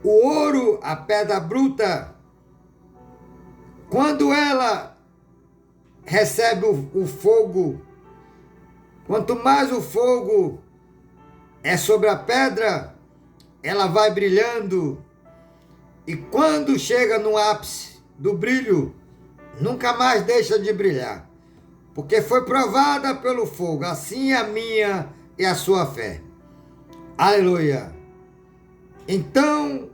O ouro, a pedra bruta, quando ela recebe o fogo, quanto mais o fogo é sobre a pedra, ela vai brilhando. E quando chega no ápice do brilho, nunca mais deixa de brilhar, porque foi provada pelo fogo. Assim é a minha e a sua fé. Aleluia! Então,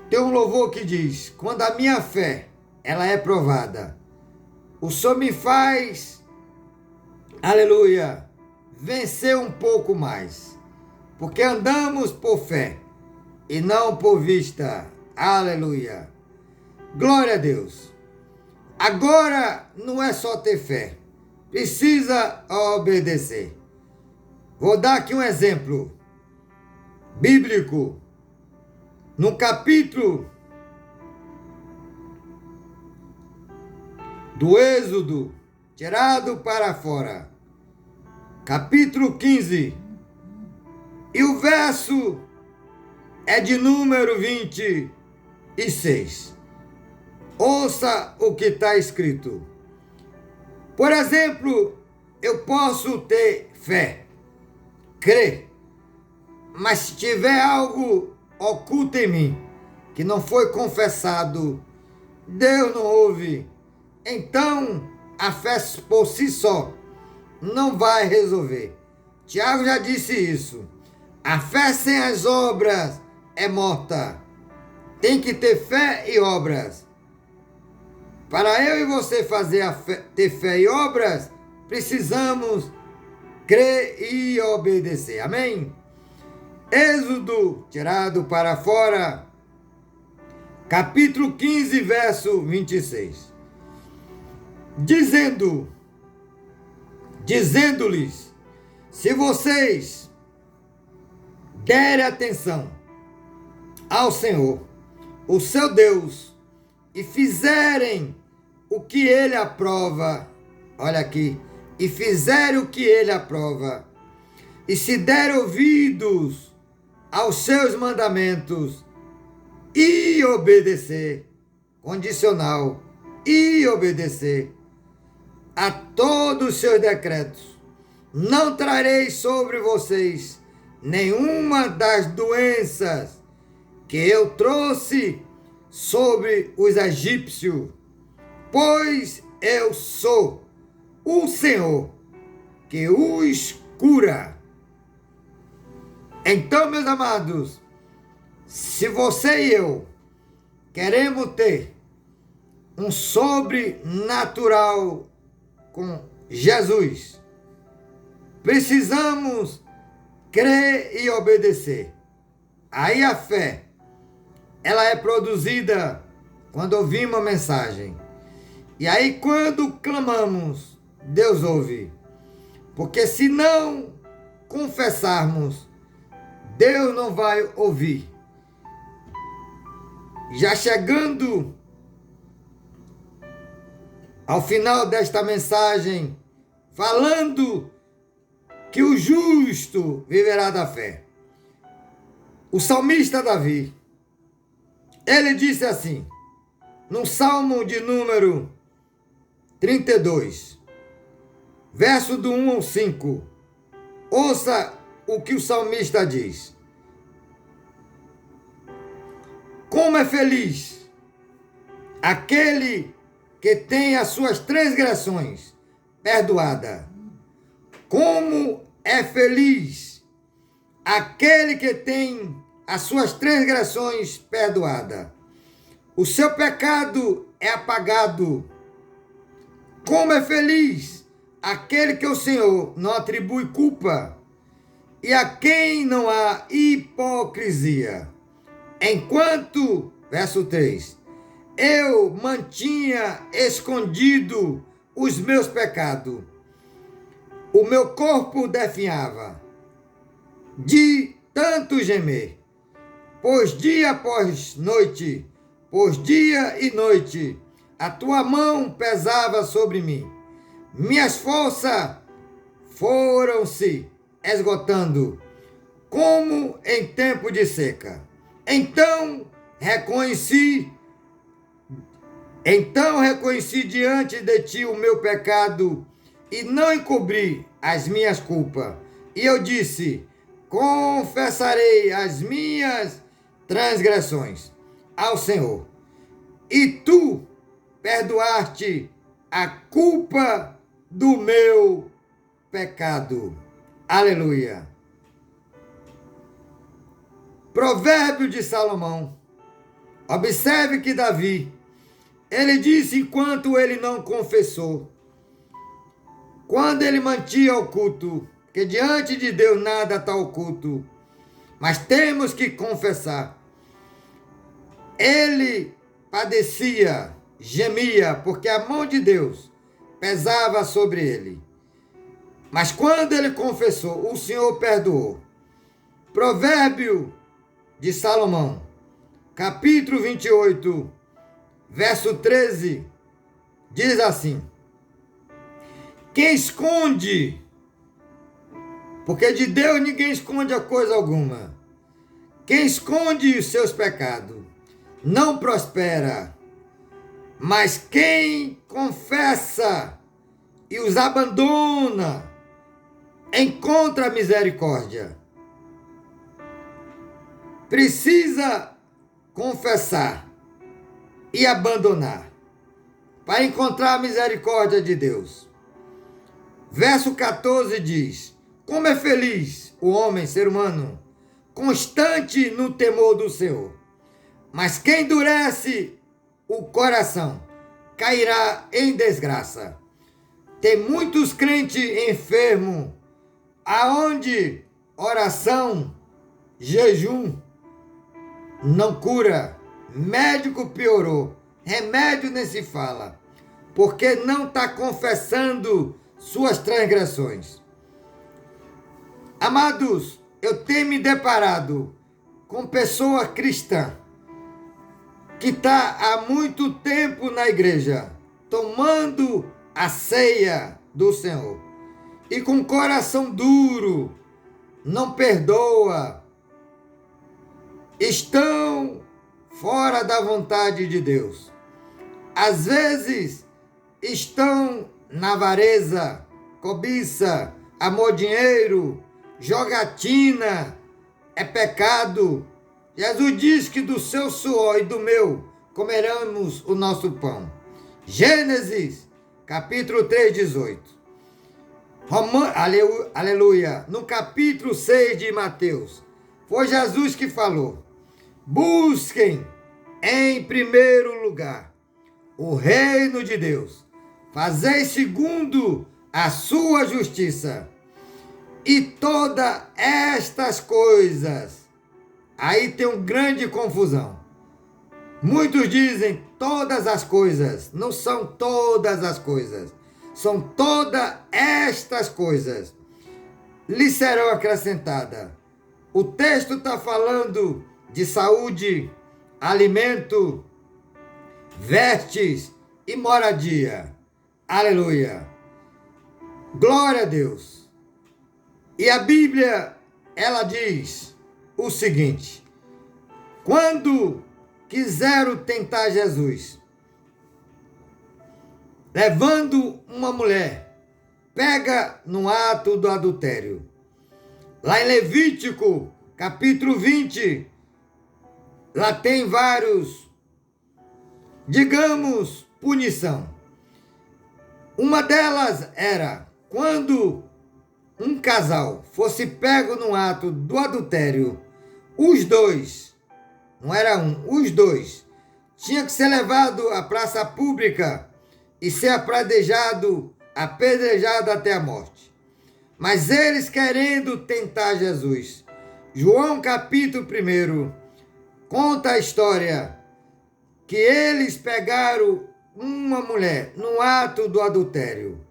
tem um louvor que diz: quando a minha fé, ela é provada, o Senhor me faz, aleluia, vencer um pouco mais, porque andamos por fé e não por vista. Aleluia! Glória a Deus! Agora não é só ter fé, precisa obedecer. Vou dar aqui um exemplo bíblico. No capítulo do Êxodo, tirado para fora, capítulo 15, e o verso é de número 26. Ouça o que está escrito. Por exemplo, eu posso ter fé, crer, mas se tiver algo oculto em mim, que não foi confessado, Deus não ouve. Então, a fé por si só não vai resolver. Tiago já disse isso. A fé sem as obras é morta. Tem que ter fé e obras. Para eu e você ter fé e obras, precisamos crer e obedecer. Amém? Êxodo, tirado para fora, capítulo 15, verso 26. Dizendo-lhes, se vocês derem atenção ao Senhor, o seu Deus, e fizerem o que ele aprova, olha aqui, e fizerem o que ele aprova, e se derem ouvidos aos seus mandamentos, e obedecer, condicional, e obedecer a todos os seus decretos, não trarei sobre vocês nenhuma das doenças que eu trouxe sobre os egípcios, pois eu sou o Senhor que os cura. Então, meus amados, se você e eu queremos ter um sobrenatural com Jesus. Precisamos crer e obedecer. Aí a fé, ela é produzida quando ouvimos a mensagem. E aí quando clamamos, Deus ouve. Porque se não confessarmos, Deus não vai ouvir. Já chegando ao final desta mensagem, falando que o justo viverá da fé. O salmista Davi, ele disse assim, no Salmo de número 32, verso do 1 ao 5, ouça o que o salmista diz. Como é feliz aquele que tem as suas transgressões perdoadas. Como é feliz aquele que tem as suas transgressões perdoadas. O seu pecado é apagado. Como é feliz aquele que o Senhor não atribui culpa e a quem não há hipocrisia. Enquanto, verso 3, eu mantinha escondido os meus pecados, o meu corpo definhava de tanto gemer, pois dia após noite, pois dia e noite, a tua mão pesava sobre mim. Minhas forças foram-se esgotando, como em tempo de seca. Então reconheci diante de ti o meu pecado e não encobri as minhas culpas. E eu disse, confessarei as minhas transgressões ao Senhor. E tu perdoaste a culpa do meu pecado. Aleluia. Provérbio de Salomão. Observe que Davi, ele disse enquanto ele não confessou, quando ele mantinha oculto, que diante de Deus nada está oculto, mas temos que confessar. Ele padecia, gemia, porque a mão de Deus pesava sobre ele. Mas quando ele confessou, o Senhor perdoou. Provérbio de Salomão, capítulo 28, verso 13, diz assim: quem esconde, porque de Deus ninguém esconde a coisa alguma, quem esconde os seus pecados não prospera, mas quem confessa e os abandona encontra misericórdia. Precisa confessar e abandonar para encontrar a misericórdia de Deus. Verso 14 diz: como é feliz o homem, ser humano, constante no temor do Senhor. Mas quem endurece o coração cairá em desgraça. Tem muitos crentes enfermos, aonde oração, jejum não cura, médico piorou, remédio nem se fala, porque não está confessando suas transgressões. Amados, eu tenho me deparado com pessoa cristã que está há muito tempo na igreja, tomando a ceia do Senhor, e com coração duro, não perdoa, estão fora da vontade de Deus. Às vezes estão na avareza, cobiça, amor dinheiro, jogatina, é pecado. Jesus diz que do seu suor e do meu comeremos o nosso pão. Gênesis, capítulo 3, 18. Aleluia. No capítulo 6 de Mateus, foi Jesus que falou: busquem em primeiro lugar o reino de Deus. Fazei segundo a sua justiça. E todas estas coisas. Aí tem uma grande confusão. Muitos dizem todas as coisas. Não são todas as coisas. São todas estas coisas. Lhe serão acrescentadas. O texto está falando de saúde, alimento, vestes e moradia. Aleluia. Glória a Deus. E a Bíblia, ela diz o seguinte: quando quiseram tentar Jesus, levando uma mulher, pega no ato do adultério. Lá em Levítico, capítulo 20, lá tem vários, digamos, punição. Uma delas era quando um casal fosse pego no ato do adultério, os dois, não era um, os dois, tinha que ser levado à praça pública e ser apedrejado até a morte. Mas eles querendo tentar Jesus. João capítulo 1 conta a história que eles pegaram uma mulher no ato do adultério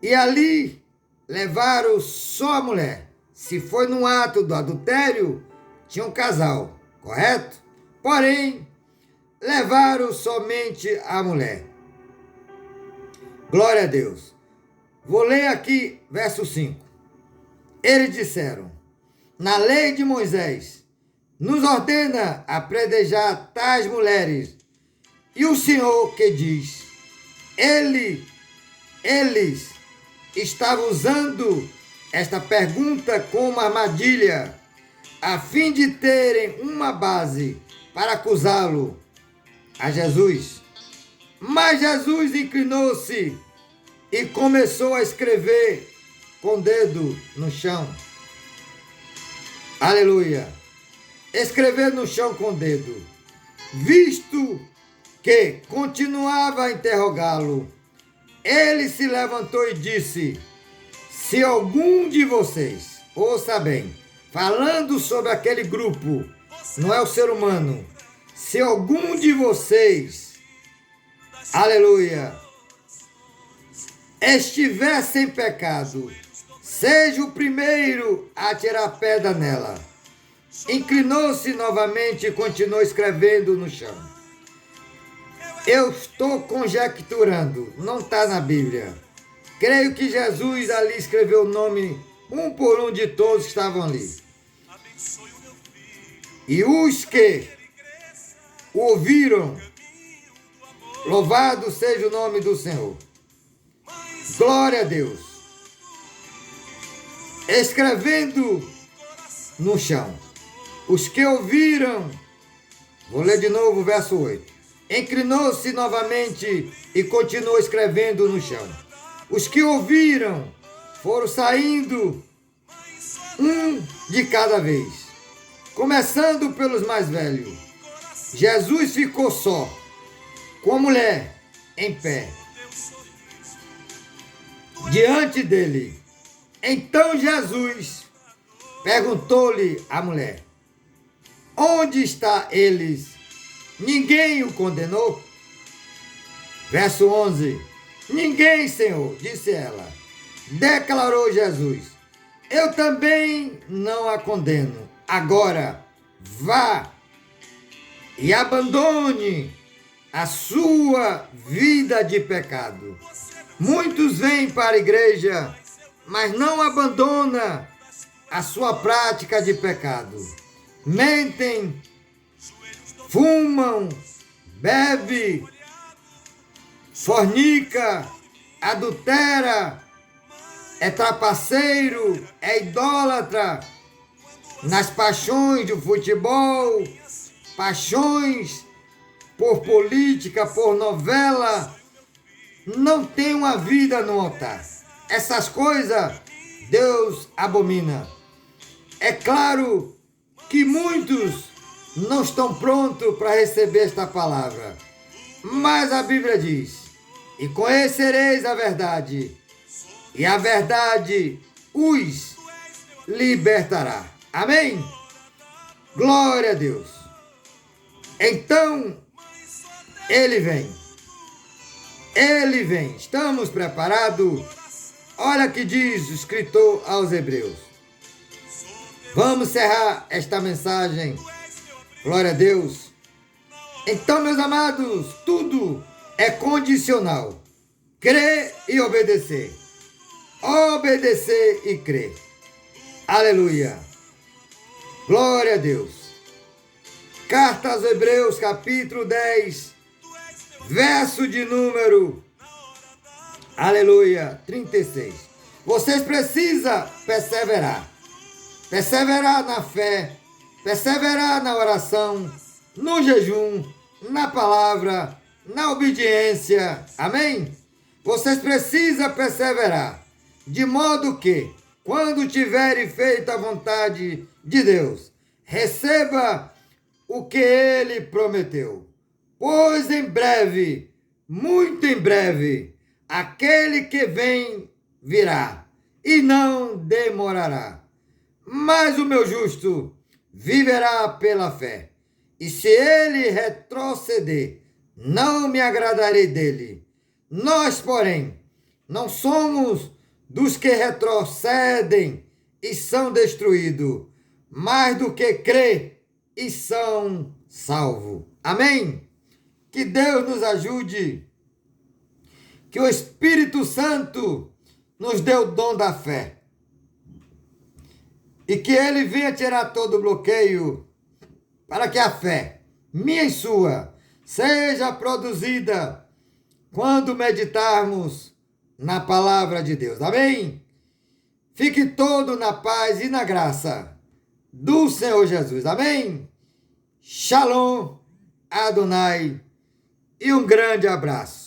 e ali levaram só a mulher. Se foi no ato do adultério, tinha um casal, correto? Porém, levaram somente a mulher. Glória a Deus. Vou ler aqui verso 5. Eles disseram: na lei de Moisés, nos ordena apedrejar tais mulheres. E o Senhor que diz? Eles estavam usando esta pergunta como armadilha, a fim de terem uma base para acusá-lo a Jesus. Mas Jesus inclinou-se e começou a escrever com o dedo no chão. Aleluia! Escrever no chão com o dedo. Visto que continuava a interrogá-lo, ele se levantou e disse: se algum de vocês, ouça bem, falando sobre aquele grupo, não é o ser humano, se algum de vocês, aleluia, estiver sem pecado, seja o primeiro a tirar pedra nela. Inclinou-se novamente e continuou escrevendo no chão. Eu estou conjecturando, não está na Bíblia. Creio que Jesus ali escreveu o nome um por um de todos que estavam ali. E os que o ouviram, louvado seja o nome do Senhor. Glória a Deus. Escrevendo no chão. Os que ouviram, vou ler de novo o verso 8. Inclinou-se novamente e continuou escrevendo no chão. Os que ouviram foram saindo, um de cada vez, começando pelos mais velhos. Jesus ficou só, com a mulher em pé, diante dele. Então Jesus perguntou-lhe à mulher: onde está eles? Ninguém o condenou? Verso 11. Ninguém, Senhor, disse ela. Declarou Jesus: eu também não a condeno. Agora, vá e abandone a sua vida de pecado. Muitos vêm para a igreja, mas não abandonam a sua prática de pecado. Mentem, fumam, bebe, fornica, adultera, é trapaceiro, é idólatra, nas paixões do futebol, paixões por política, por novela, não tem uma vida no altar. Essas coisas Deus abomina. É claro que muitos não estão prontos para receber esta palavra, Mas a Bíblia diz: e conhecereis a verdade, e a verdade os libertará. Amém? Glória a Deus. Então, ele vem. Ele vem. Estamos preparados? Olha o que diz o escritor aos Hebreus. Vamos encerrar esta mensagem. Glória a Deus. Então, meus amados, tudo é condicional. Crer e obedecer. Obedecer e crer. Aleluia. Glória a Deus. Carta aos Hebreus, capítulo 10, verso de número, aleluia, 36. Vocês precisam perseverar. Perseverar na fé, perseverar na oração, no jejum, na palavra, na obediência. Amém? Vocês precisam perseverar, de modo que, quando tiverem feito a vontade de Deus, receba o que Ele prometeu. Pois em breve, muito em breve, aquele que vem virá e não demorará. Mas o meu justo viverá pela fé. E se ele retroceder, não me agradarei dele. Nós, porém, não somos dos que retrocedem e são destruídos, mas do que crê e são salvos. Amém? Que Deus nos ajude, que o Espírito Santo nos dê o dom da fé e que Ele venha tirar todo o bloqueio para que a fé, minha e sua, seja produzida quando meditarmos na palavra de Deus. Amém? Fique todo na paz e na graça do Senhor Jesus. Amém? Shalom, Adonai, e um grande abraço.